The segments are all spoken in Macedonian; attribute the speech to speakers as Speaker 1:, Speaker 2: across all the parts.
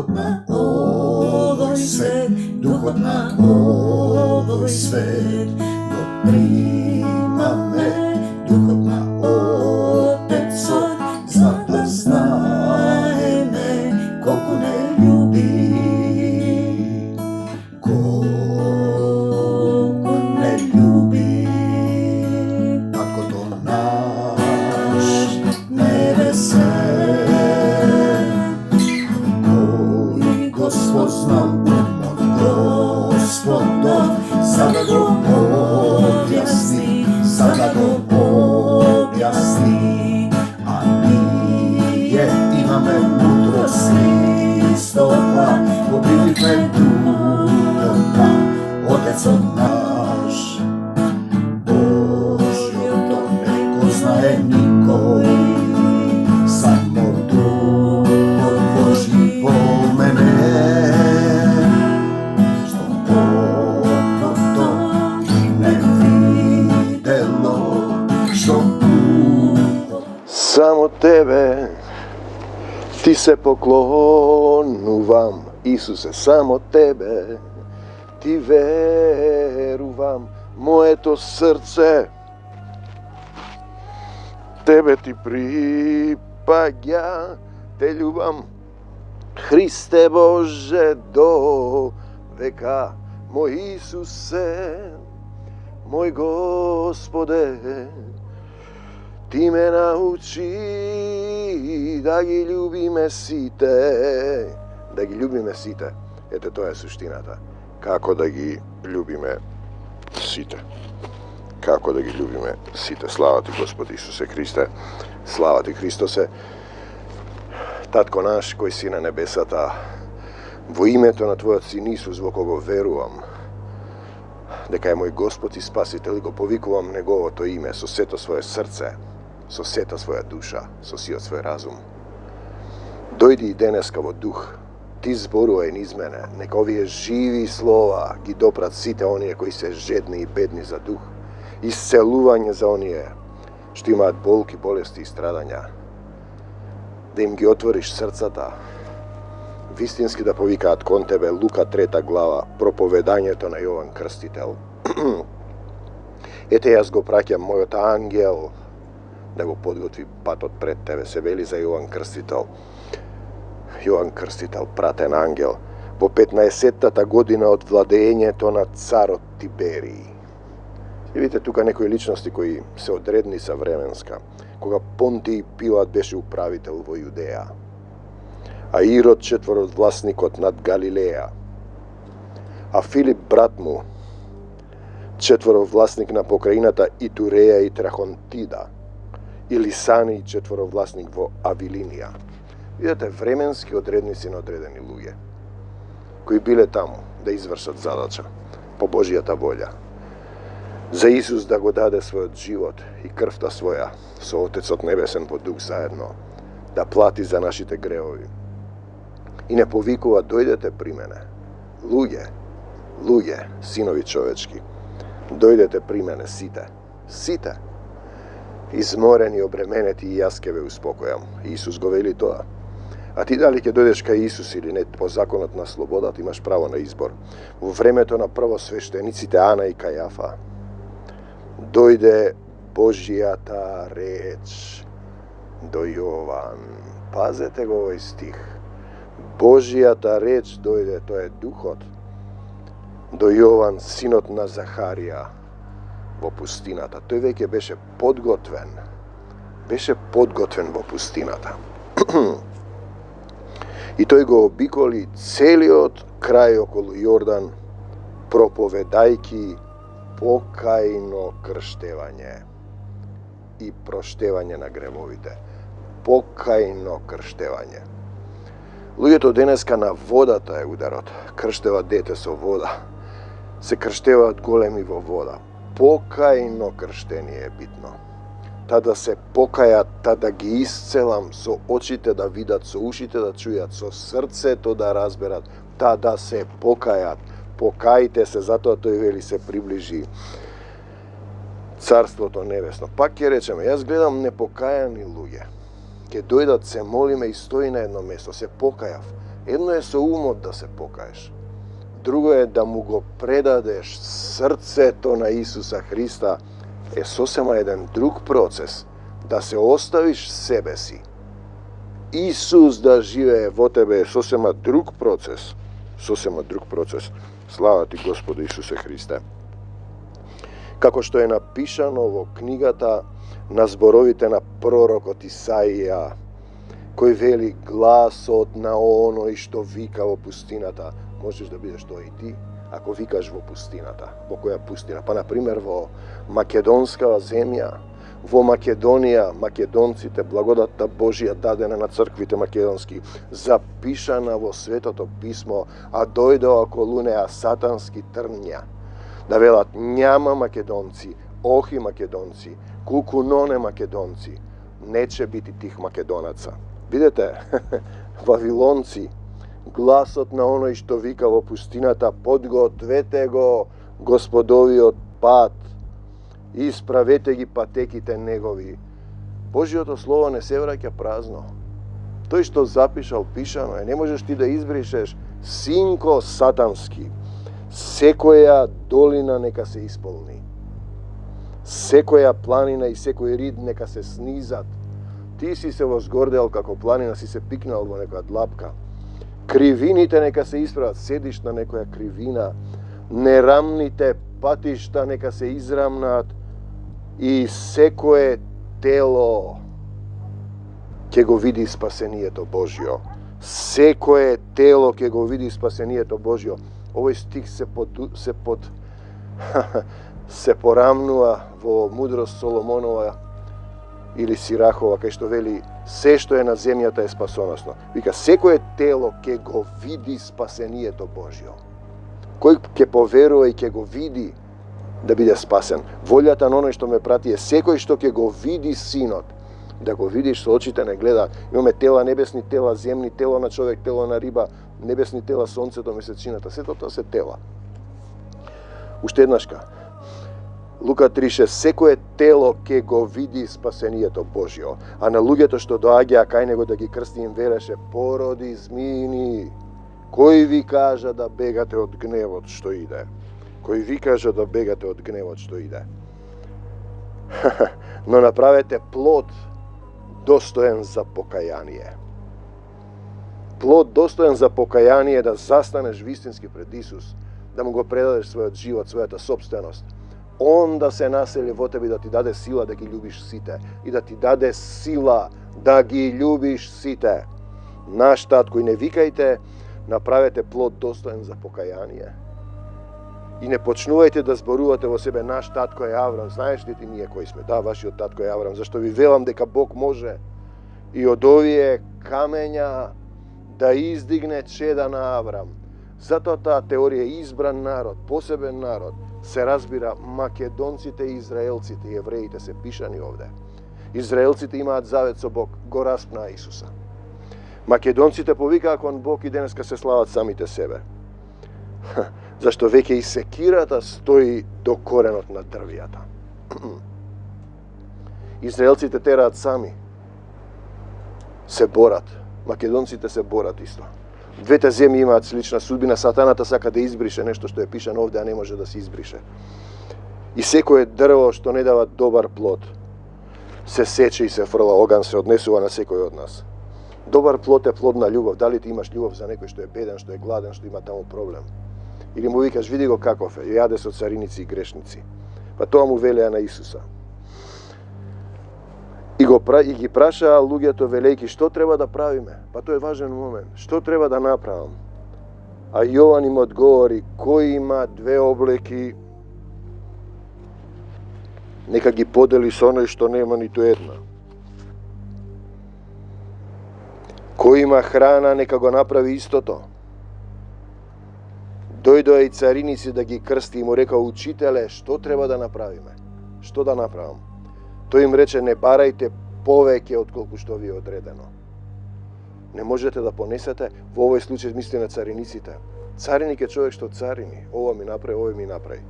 Speaker 1: duhot na ovoj svet, duhot na ovoj svet, no prima me, duhot na Otecov, znate znaje me, koliko ne ljubi, koliko ne ljubi, tako to naš nebesen, koji Gospod znal umot Gospodov, sada go objasni, sada go objasni, a nije imame mudrosti stoga, pobili me duhota, Otecov naš, Božjo to neko znaje nikoj, samo Duh Božji po mene, što oko to ne videlo, što uho.
Speaker 2: Samo tebe ti se poklonuvam, Isuse, samo tebe ti veruvam, moje to srce tebe ti pripaja, te ljubam, Hriste Bože do veka, moj Isuse, moj Gospode, ti me nauči da ги ljubime site, da ги ljubime site. Ете, тоа е суштината. Како да ги ljubime сите. Како да ги ljubime сите. Слава ти, Господ Исусе Христе. Слава ти, Христосе. Татко наш, кој си на небесата, во името на Твојот Син Исус, во кого верувам, дека е мој Господ и Спасител, и го повикувам Неговото име со сето свое срце, со сета своја душа, со сиот свој разум. Дојди и денеска во дух, ти зборувај низ мене, нека овие живи слова ги допрат сите оние кои се жедни и бедни за дух, исцелување за оние што имаат болки, болести и страдања, да им ги отвориш срцата, вистински да повикаат кон Тебе. Лука 3 глава, проповедањето на Јован Крстител. Ете, јас го праќам мојот ангел да го подготви патот пред Тебе, се вели за Јован Крстител. Јован Крстител, пратен ангел, во 15-та година од владењето на царот Тиберии. И видите тука некои личности кои се одредни са временска, кога Понтиј Пилат беше управител во Јудеја, а Ирод четворовласникот над Галилеја, а Филип брат му четворовласник на покраината Итуреја и Трахонтида, и Лисани четворовласник во Авилинија. Видете, временски одредници на одредени луѓе, кои биле таму да извршат задача по Божијата волја. За Исус да го даде својот живот и крвта своја со Отецот Небесен по Дух заедно, да плати за нашите гревови. И не повикува, дојдете при мене, луѓе, синови човечки, дојдете при мене сите, изморени, обременети, и јас ќе ве успокојам. Исус го вели тоа. А ти дали ќе дојдеш кај Исус или не, по законот на слободата имаш право на избор. Во времето на првосвештениците Ана и Кајафа дојде Божијата реч до Јован. Пазете го овој стих. Божијата реч дојде, тоа е Духот, до Јован, синот на Захарија, во пустината. Тој веќе беше подготвен во пустината. И тој го обиколи целиот крај околу Јордан, проповедајки покајно крштевање и проштевање на гревовите. Покајно крштевање. Луѓето денеска на водата е ударот. Крштеват дете со вода. Се крштеваат големи во вода. Покајно крштение е битно. Та да се покајат, та да ги исцелам, со очите да видат, со ушите да чујат, со срцето да разберат, та да се покајат. Покајте се, затоа тој вели се приближи Царството Небесно. Пак ќе речеме, јас гледам непокајани луѓе. Ќе дојдат, се молиме и стои на едно место, се покајав. Едно е со умот да се покаеш. Друго е да му го предадеш срцето на Исуса Христа. Е сосема еден друг процес. Да се оставиш себе си. Исус да живее во тебе е сосема друг процес. Сосема друг процес. Слава ти, Господи Исусе Христе. Како што е напишано во книгата на зборовите на пророкот Исаија, кој вели гласот на оној што вика во пустината. Можеш да бидеш тој и ти, ако викаш во пустината. Во која пустина? Па, например, во македонскава земја, во Македонија, македонците, благодатта Божија дадена на црквите македонски, запишана во Светото Писмо, а дојдоа околу неа сатански трња. Да велат, няма македонци, охи македонци, кукуноне македонци, не ќе бити тих македонаца. Видете, вавилонци, гласот на оној што вика во пустината, подгответе го Господовиот пат, исправете ги патеките негови. Божиото слово не се враќа празно. Тој што запишал, пишано е. Не можеш ти да избришеш, синко сатански. Секоја долина нека се исполни. Секоја планина и секој рид нека се снизат. Ти си се возгордел како планина, си се пикнал во некоја длапка. Кривините нека се исправат, седиш на некоја кривина. Нерамните патишта нека се израмнат и секое тело ќе го види спасението Божјо. Секое тело ќе го види спасението Божјо. Овој стих се порамнува во мудрост Соломонова или Сирахова, кај што вели се што е на земјата е спасоносно. Вика, секое тело ќе го види спасението Божјо. Кој ќе поверува и ќе го види да биде спасен. Волјата на оној што ме прати е секој што ќе го види Синот. Да го видиш со очите не гледа. Имаме тела небесни, тела земни, тело на човек, тело на риба, небесни тела, сонцето, месечината. Сето тоа се тела. Уште еднашка. Лука 3:6. Секое тело ќе го види спасението Божјо. А на луѓето што доаѓаа кај него да ги крсти им вереше, породи змиини. Кој ви кажа да бегате од гневот што иде? Кој ви кажа да бегате од гневот што иде? Но направете плод достоен за покаяние. Плод достоен за покаяние, да застанеш вистински пред Исус, да му го предадеш својот живот, својата собственост. Он да се насели во тебе и да ти даде сила да ги љубиш сите. И да ти даде сила да ги љубиш сите. Наш татко, и не викајте, направете плод достоен за покаяние. И не почнувајте да зборувате во себе, наш татко е Аврам. Знаеш ли ти ние кои сме? Да, вашиот татко е Аврам. Зашто ви велам дека Бог може и од овие камења да издигне чеда на Аврам. Затоа таа теорија избран народ, посебен народ, се разбира македонците и израелците и евреите се пишани овде. Израелците имаат завет со Бог, го распнаа Исуса. Македонците повикаа кон Бог и денеска се слават самите себе. Зашто веќе и секирата стои до коренот на дрвијата. Израелците тераат сами. Се борат. Македонците се борат исто. Двете земји имаат слична судбина. Сатаната сака да избрише нешто што е пишано овде, а не може да се избрише. И секое дрво што не дава добар плод, се сече и се фрла, оган се однесува на секој од нас. Добар плод е плод на љубов. Дали ти имаш љубов за некој што е беден, што е гладен, што има таму проблем? Или му викаш, види го каков е, јаде со цариници и грешници. Па тоа му велеа на Исуса. И ги прашаа луѓето велејки, што треба да правиме? Па тоа е важен момент. Што треба да направам? А Јован им одговори, кој има две облеки, нека ги подели со оној што нема ниту една. Кој има храна, нека го направи истото. Дојдоа и цариници да ги крсти и му река, учителе, што треба да направиме? Што да направам? Тој им рече, не барајте повеќе отколку што ви е одредено. Не можете да понесете, во овој случај мисли на цариниците. Цариник е човек што царини, ова ми направи, ова ми направи.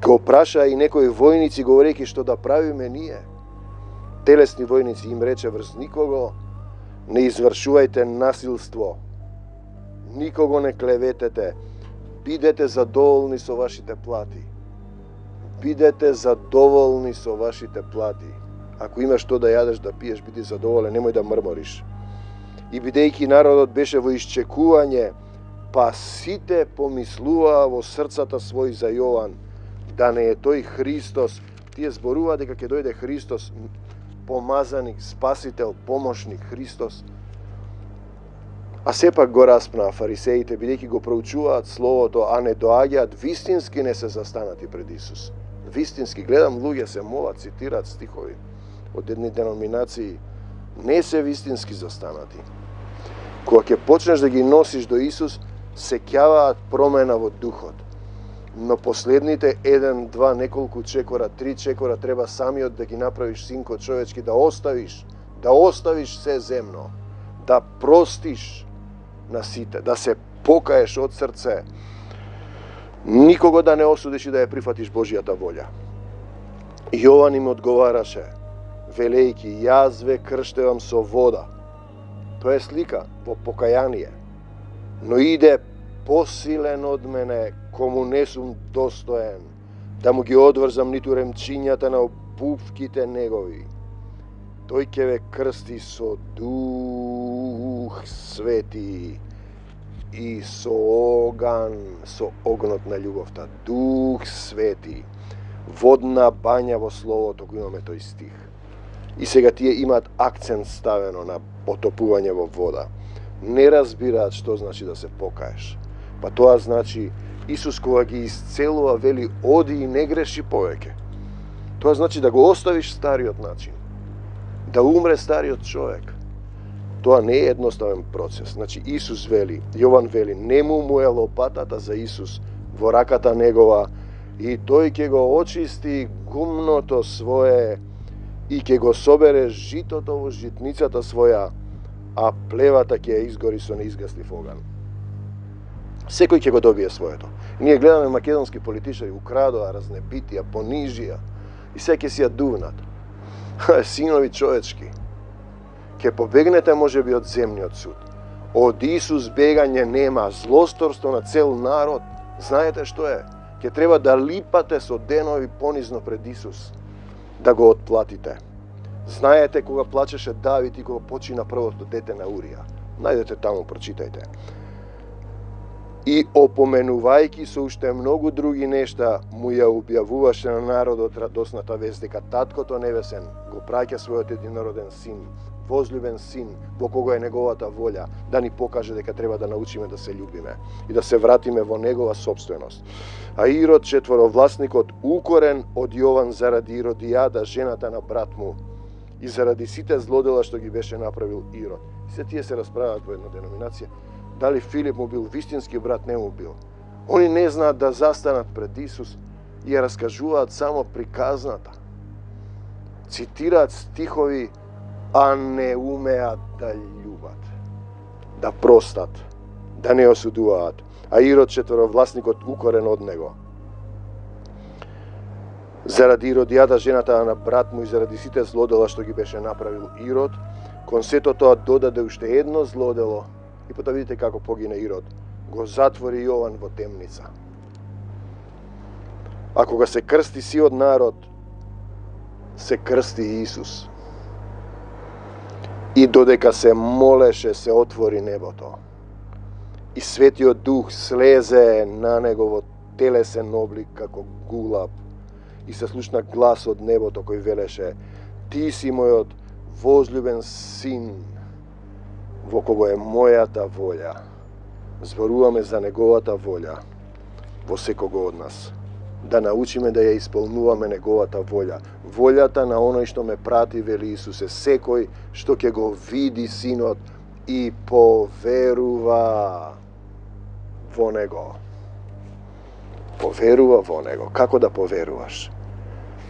Speaker 2: Го праша и некои војници говорејќи што да правиме ние. Телесни војници им рече, врз никого не извршувајте насилство. Никого не клеветете. Бидете задоволни со вашите плати. Бидете задоволни со вашите плати. Ако имаш што да јадеш, да пиеш, биди задоволен, немој да мрмориш. И бидејќи народот беше во исчекување, па сите помислуваа во срцата своји за Јован, да не е тој Христос. Тие зборува дека ќе дојде Христос, помазаник, спасител, помошник Христос. А сепак го распнаа фарисеите, бидејќи го проучуваат Словото, а не доаѓаат, вистински не се застанати пред Исус. Вистински, гледам луѓе се молат, цитираат стихови од едни деноминации, не се вистински застанати. Кога ќе почнеш да ги носиш до Исус, се ќаваат промена во духот. Но последните 1, 2, неколку чекора, 3 чекора треба самиот да ги направиш синко човечки, да оставиш се земно, да простиш на сите, да се покаеш од срце, никого да не осудиш и да ја прифатиш Божијата волја. Јован им одговараше, велејки, јас ве крштевам со вода. Тоа е слика во покаяние. Но иде посилен од мене, кому не сум достоен, да му ги одврзам ниту ремчињата на обувките негови. Тој ќе ве крсти со Дух Свети и со оган, со огнот на љубовта. Дух Свети. Водна бања во Словото, го имаме тој стих. И сега тие имаат акцент ставено на потопување во вода. Не разбираат што значи да се покаеш. Па тоа значи, Исус кога ги исцелува, вели, оди и не греши повеќе. Тоа значи да го оставиш стариот начин. Да умре стариот човек. Тоа не е едноставен процес. Значи, Исус вели, Јован вели, нему му е лопатата за Исус во раката негова и тој ќе го очисти гумното свое и ќе го собере житото во житницата своја, а плевата ќе ја изгори со неизгаслив оган. Секој ќе го добие своето. И ние гледаме македонски политичари, украдоа, разнебитија, понижија и се ќе си ја дувнат. Синови човечки, ќе побегнете можеби од земниот суд. Од Исус бегање нема, злосторство на цел народ. Знаете што е? Ќе треба да липате со денови понизно пред Исус, да го отплатите. Знаете кога плачеше Давид и кога почина првото дете на Урија. Најдете таму, прочитајте. И опоменувајќи со уште многу други нешта, му ја објавуваше на народот радосната вест дека Таткото Небесен го праќа својот единороден син, возлюбен син, во кого е неговата волја, да ни покаже дека треба да научиме да се љубиме и да се вратиме во негова собственост. А Ирод, четворовласникот, укорен од Јован заради Иродијада, жената на брат му, и заради сите злодела што ги беше направил Ирод. Се тие се расправаат во една деноминација. Дали Филип му бил вистински брат, не му бил. Они не знаат да застанат пред Исус и ја раскажуваат само приказната. Цитираат стихови, а не умеат да љубат, да простат, да не осудуваат. А Ирод, четворовласникот, укорен од него. Заради Иродијада, жената на брат му, и заради сите злодела што ги беше направил Ирод, кон сето тоа додаде уште едно злодело. И потоа видите како погине Ирод. Го затвори Јован во темница. А кога се крсти сиот народ, се крсти Исус. И додека се молеше, се отвори небото. И Светиот Дух слезе на него во телесен облик како гулаб. И се слушна глас од небото кој велеше: Ти си мојот возлюбен син, во кого е мојата волја. Зборуваме за неговата волја во секого од нас. Да научиме да ја исполнуваме неговата волја. Волјата на оној што ме прати, вели Исус, е секој што ќе го види синот и поверува во него. Поверува во него. Како да поверуваш?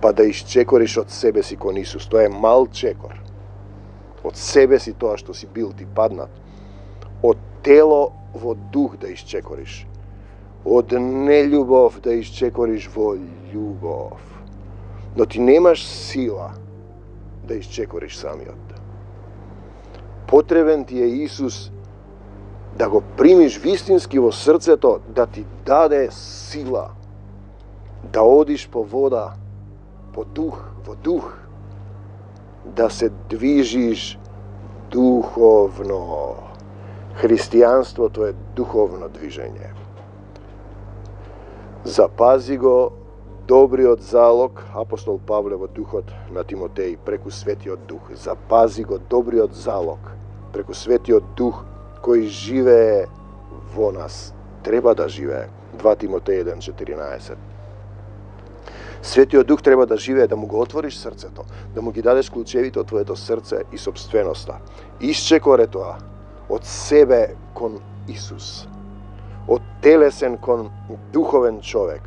Speaker 2: Па да исчекориш од себе си кон Исус. Тоа е мал чекор. Од себе си тоа што си бил ти паднат. Од тело во дух да исчекориш. Од нељубов да исчекориш во љубов. Но ти немаш сила да исчекориш самиот. Потребен ти е Исус да го примиш вистински во срцето, да ти даде сила, да одиш по вода, по дух, во дух, да се движиш духовно. Христијанството е духовно движење. Запази го добриот залог, апостол Павле во духот на Тимотеј, преку Светиот Дух. Запази го добриот залог, преку Светиот Дух, кој живее во нас. Треба да живее. 2 Тимотеј 1:14. Светиот Дух треба да живее, да му го отвориш срцето, да му ги дадеш клучевите од твоето срце и собственоста. Исчекоре тоа од себе кон Исус, од телесен кон духовен човек,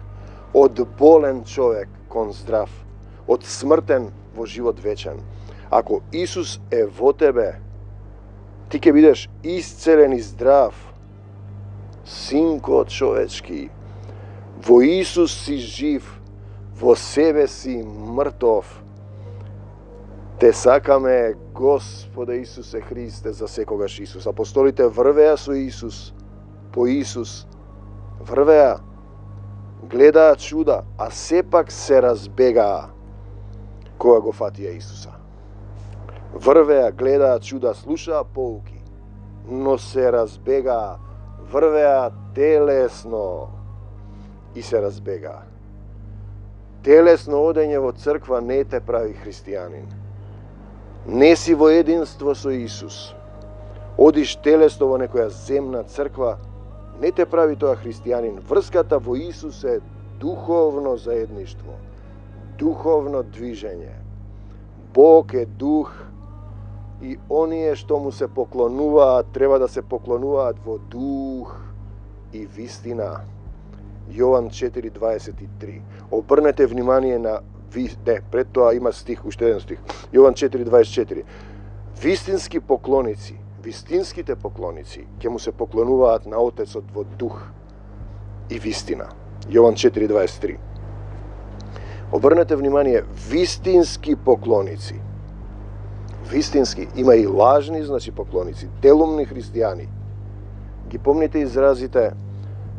Speaker 2: од болен човек кон здрав, од смртен во живот вечен. Ако Исус е во тебе, ти ќе бидеш исцелен и здрав. Синко човечки, во Исус си жив, во себе си мртов. Те сакаме, Господе Исусе Христе, за секогаш Исус. Апостолите врвеа со Исус, по Исус. Врвеа, гледаа чуда, а сепак се разбегаа кога го фатија Исуса. Врвеа, гледаа чуда, слушаа поуки, но се разбегаа. Врвеа телесно и се разбегаа. Телесно одење во црква не те прави христијанин. Не си во единство со Исус. Одиш телесно во некоја земна црква, не те прави тоа христијанин. Врската во Исус е духовно заедништво, духовно движење. Бог е дух и оние што му се поклонуваат, треба да се поклонуваат во дух и вистина. Јован 4:23. Обрнете внимание на пред тоа има стих, уште еден стих. Јован 4:24. Вистински поклоници, вистинските поклоници ќе му се поклонуваат на Отецот во дух и вистина. Јован 4:23. Обрнете внимание, вистински поклоници. Вистински, има и лажни, значи поклоници, делумни христијани. Ги помните изразите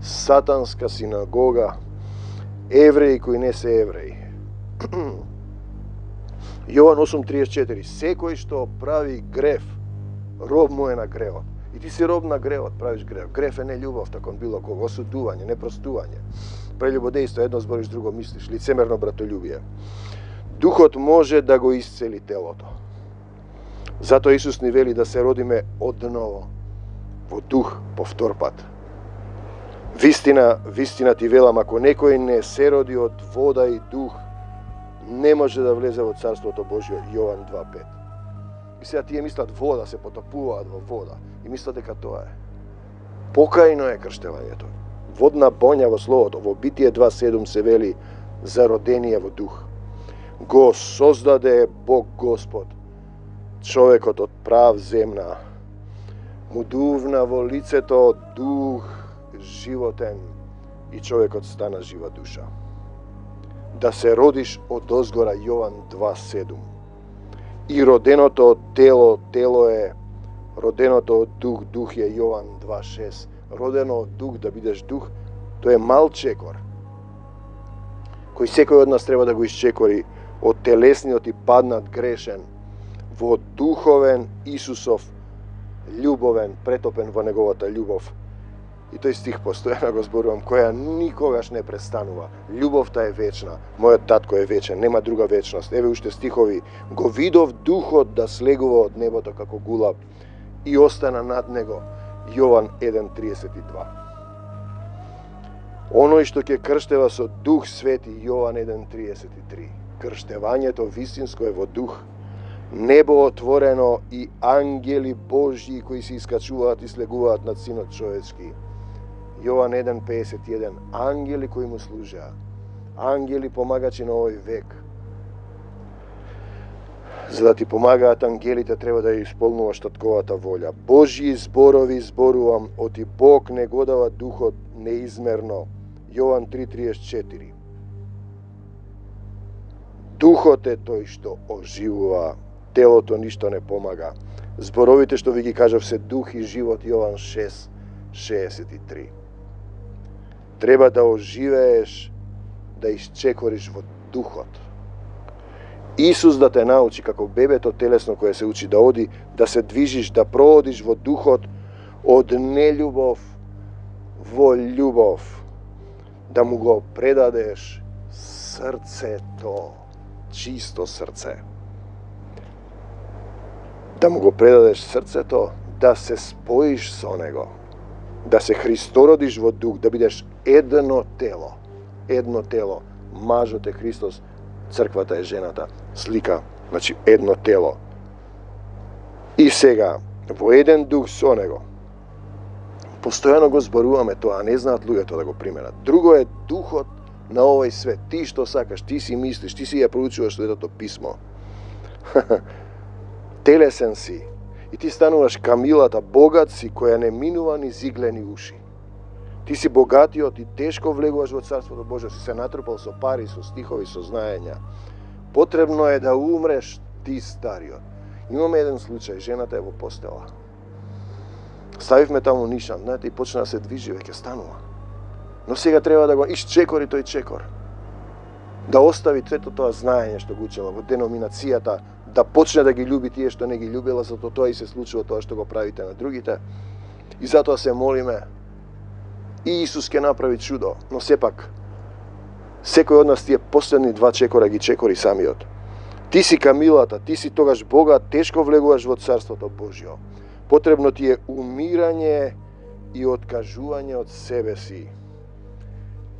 Speaker 2: сатанска синагога, евреи кои не се евреи. Јован 8:34. Секој што прави грев, роб му е на гревот. И ти си роб на гревот, правиш грев. Грев е не љубовта кон било кого, осудување, непростување. Прелюбодејство, едно збориш, друго мислиш, лицемерно братолюбие. Духот може да го исцели телото. Затоа Исус ни вели да се родиме одново, во дух, повтор пат. Вистина ти велам, ако некој не се роди од вода и дух, не може да влезе во Царството Божие. Јован 2:5. И сега тие мислат вода, се потопуваат во вода. И мислат дека тоа е. Покајно е крштевањето. Водна боња во Словото. Во Битие 2:7 се вели за родение во дух. Го создаде Бог Господ човекот од прав земна. Му дувна во лицето дух животен и човекот стана жива душа. Да се родиш од озгора, Јован 2:7. И роденото од тело е, роденото од дух е, Јован 2:6. Родено од дух, да бидеш дух, тоа е мал чекор, кој секој од нас треба да го исчекори од телесниот и паднат грешен, во духовен Исусов, љубовен, претопен во неговата љубов. И тој стих постојано го зборувам, која никогаш не престанува. Љубовта е вечна, мојот татко е вечен, нема друга вечност. Еве уште стихови. Го видов духот да слегува од небото како гулаб и остана над него. Јован 1:32. Оној што ќе крштева со Дух Свети, Јован 1:33. Крштевањето вистинско е во дух. Небо отворено и ангели Божји кои се искачуваат и слегуваат над Синот човечки. Јован 1:51. Ангели кои му служаа. Ангели помагачи на овој век. За да ти помагаат ангелите, треба да ја исполнуваш татковата волја. Божји зборови зборувам, оти Бог не го дава духот неизмерно. Јован 3:34. Духот е тој што оживува, телото ништо не помага. Зборовите што ви ги кажав се дух и живот, Јован 6, 63. Треба да оживееш, да исчекориш во духот. Исус да те научи како бебето телесно кое се учи да оди, да се движиш, да проодиш во духот од нељубов во љубов, да му го предадеш срцето, чисто срце. Да му го предадеш срцето, да се споиш со него, да се христородиш во дух, да бидеш едно тело. Едно тело. Мажот е Христос, црквата е жената. Слика, значи едно тело. И сега, во еден дух со него, постојано го зборуваме тоа, не знаат луѓето да го примерат. Друго е духот на овој свет. Ти што сакаш, ти си мислиш, ти си ја проучуваш Светото писмо. Телесен си. И ти стануваш камилата, богат си, која не минува ни зиглени уши. Ти си богатиот и тешко влегуваш во Царството Божие, си се натрупал со пари, со стихови, со знаења. Потребно е да умреш ти стариот. Имаме еден случај, жената е во постела. Ставивме таму нишан, знаете, и почна да се движи, веќе станува. Но сега треба да го исчекори тој чекор. Да остави сето тоа знаење што го учела во деноминацијата, да почне да ги љуби тие што не ги љубела, затоа тоа и се случува тоа што го правите на другите. И затоа се молиме. И Исус ќе направи чудо, но сепак, секој од нас тие последни 2 чекора ги чекори самиот. Ти си камилата, ти си тогаш богат, тешко влегуваш во Царството Божјо. Потребно ти е умирање и откажување од себе си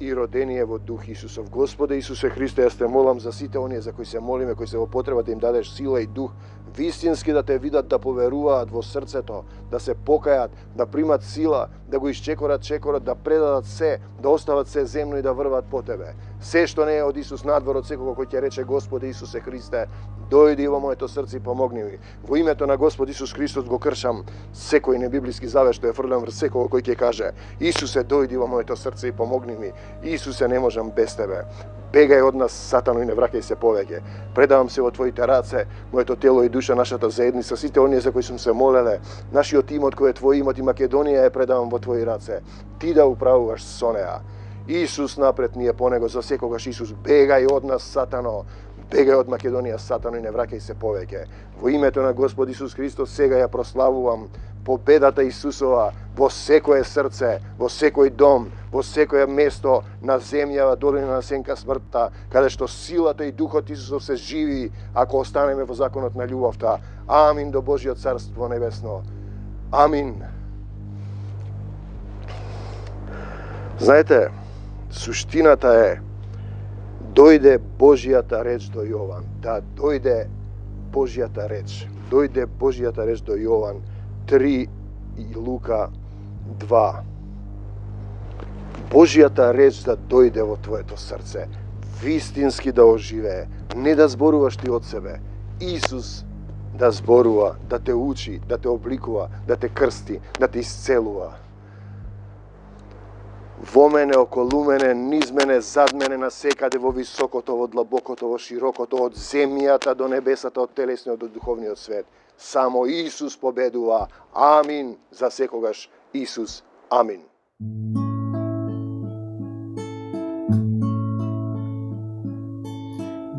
Speaker 2: и родение во Дух Исусов. Господе Исусе Христе, јас те молам за сите оние за кои се молиме, кои се во потреба да им дадеш сила и дух, вистински да те видат, да поверуваат во срцето, да се покајат, да примат сила, да го исчекорат чекорот, да предадат се, да остават се земно и да врват по тебе. Се што не е од Исус надвор од секого кој ќе рече Господе Исусе Христе, дојди во моето срце и помогни ми. Во името на Господ Исус Христос го кршам секој небиблиски завет што е фрлен врз секого кој ќе каже Исусе, дојди во моето срце и помогни ми. Исусе, не можам без тебе. Бегај од нас, сатано, и не враќај се повеќе. Предавам се во твоите раце, моето тело и душа, нашата заедница, сите оние за кои сум се молеле, нашиот имот кој е твој имот и Македонија ја предавам во твои раце. Ти да управуваш со неа. Исус напред ние по него за секогаш. Исус, бегај од нас, сатано. Бегај од Македонија, сатано, и не враќај се повеќе. Во името на Господ Исус Христос сега ја прославувам победата Исусова во секое срце, во секој дом, во секое место на земјава, долина на сенка смртта, каде што силата и духот Исусов се живи ако останеме во законот на љубовта. Амин до Божјиот царство небесно. Амин. Знаете, суштината е дојде Божјата реч до Јован. Да, дојде Божјата реч. Дојде Божјата реч до Јован 3 и Лука 2. Божјата реч да дојде во твоето срце, вистински да оживее, не да зборуваш ти од себе. Исус да зборува, да те учи, да те обликува, да те крсти, да те исцелува. Во мене, околу мене, низ мене, зад мене, насекаде, во високото, во длабокото, во широкото, од земјата до небесата, од телесниот до духовниот свет. Само Исус победува. Амин. За секогаш Исус. Амин.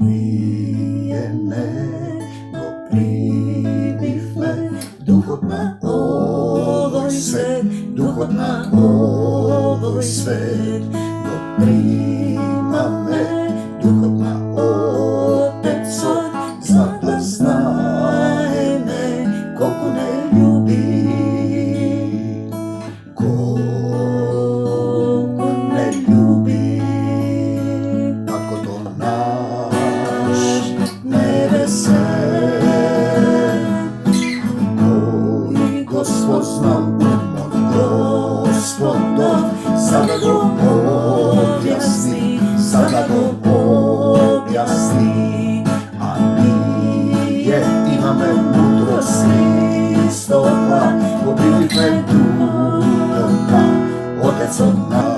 Speaker 1: Ние не го примивме духот на овој свет, духот на овој свет го примаме, духот на Отецот, за да знаеме колку не љуби, колку не љуби таткото наш небесен, кој го спознал умот Господов, за да го објасни, за да го објасни. А ние имаме мудрост Христова, го примивме духот на Отецот наш.